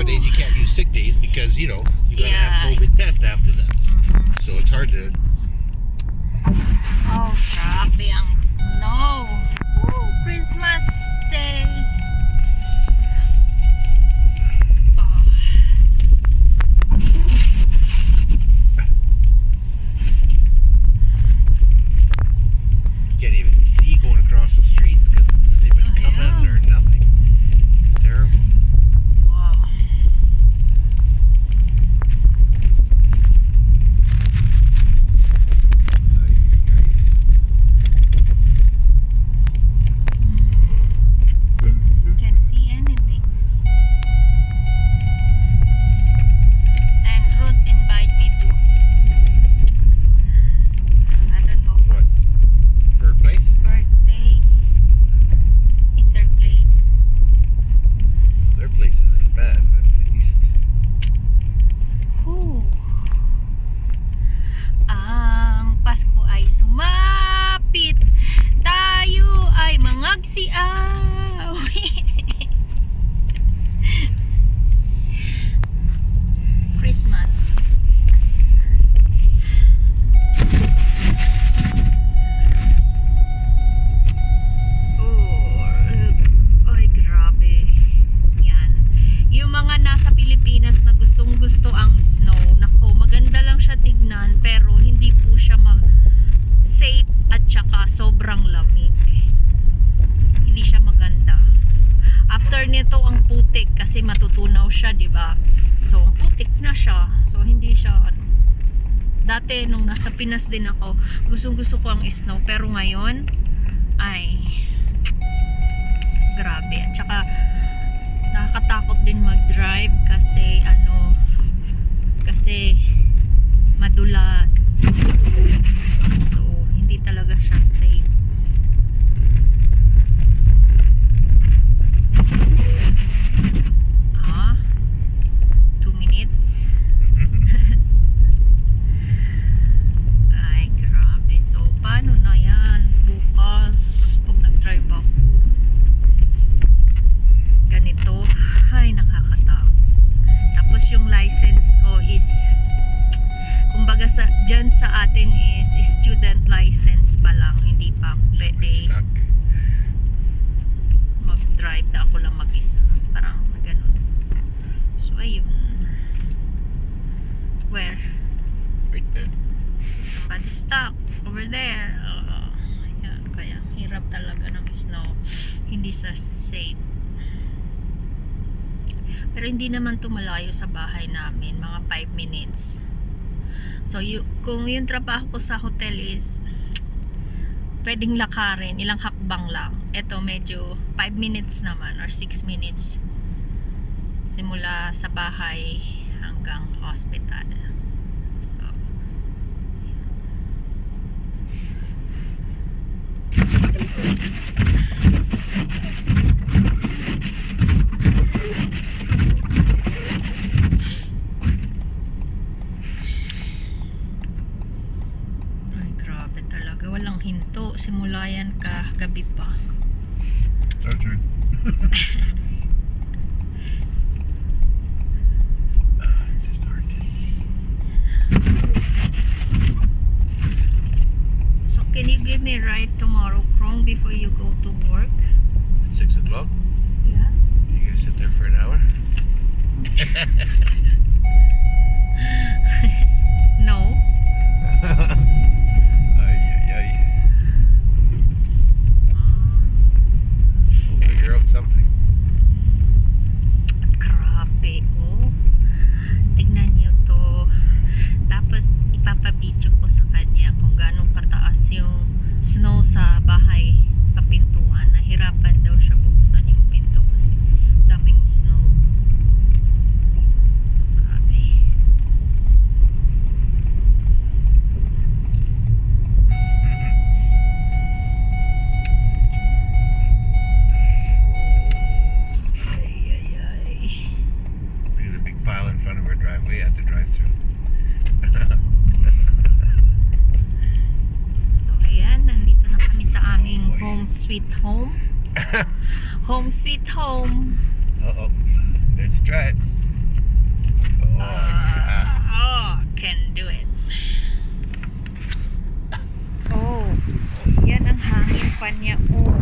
nowadays you can't use sick days because, you know, you gotta have COVID test after that. So it's hard to... Oh, grabe ang snow. Oh, Christmas Day. Oh. You can't even see going across the streets because there's even coming or nothing. It's terrible. Wow. Can't see anything. And Ruth invite me to, I don't know, What's her place? birthday in their place. Their place isn't bad, but at least... Ang Pasko ay sumapit, tayo ay mangagsiaw. Christmas. Ay, grabe. Yan. Yung mga nasa Pilipinas na gustong gusto ang snow, nako, maganda lang siya tignan, pero hindi po siya safe at saka sobrang lamig. Hindi siya maganda. After nito ang putik kasi matutunaw siya, di ba? So, ang putik na siya. So, hindi siya dati nung nasa Pinas din ako, gustong-gusto ko ang snow, pero ngayon ay grabe. At saka nakakatakot din mag-drive kasi kasi madulas. So, hindi talaga siya safe. Ah, 2 minutes. Ay, grabe. So, paano na yan? Bukas, pag nag-drive ako, ganito. Ay, nakakatakot. Tapos yung license ko is, kumbaga dyan sa atin is student license pa lang. Hindi pa ako pwede Stuck. mag-drive na ako lang mag-isa. Parang ganun. So, ayun. Where? Right there. Somebody stuck over there. Ayan. Kaya hirap talaga ng snow. Hindi sa safe. Pero hindi naman to malayo sa bahay namin. Mga 5 minutes. So, kung yung trabaho ko sa hotel is pwedeng lakarin, ilang hakbang lang. Ito medyo 5 minutes naman or 6 minutes. Simula sa bahay hanggang hospital. So, ay, grabe talaga. Walang hinto. Simula yan gabi pa. Our turn. It's just hard to see. So, can you give me a ride tomorrow, Krong, before you go to work? At 6 o'clock? Yeah. You gonna sit there for an hour? No. Ay, ay, ay. We'll figure out something. Grabe, oh. Tignan niyo to. Tapos, ipapabidyo ko sa kanya kung gaano kataas yung snow sa bahay, sa pintuan. Nahirapan daw siya buksan yung pinto kasi daming snow. Grabe. sweet home. Home sweet home. Uh-oh. Let's try it. kanya. Oh.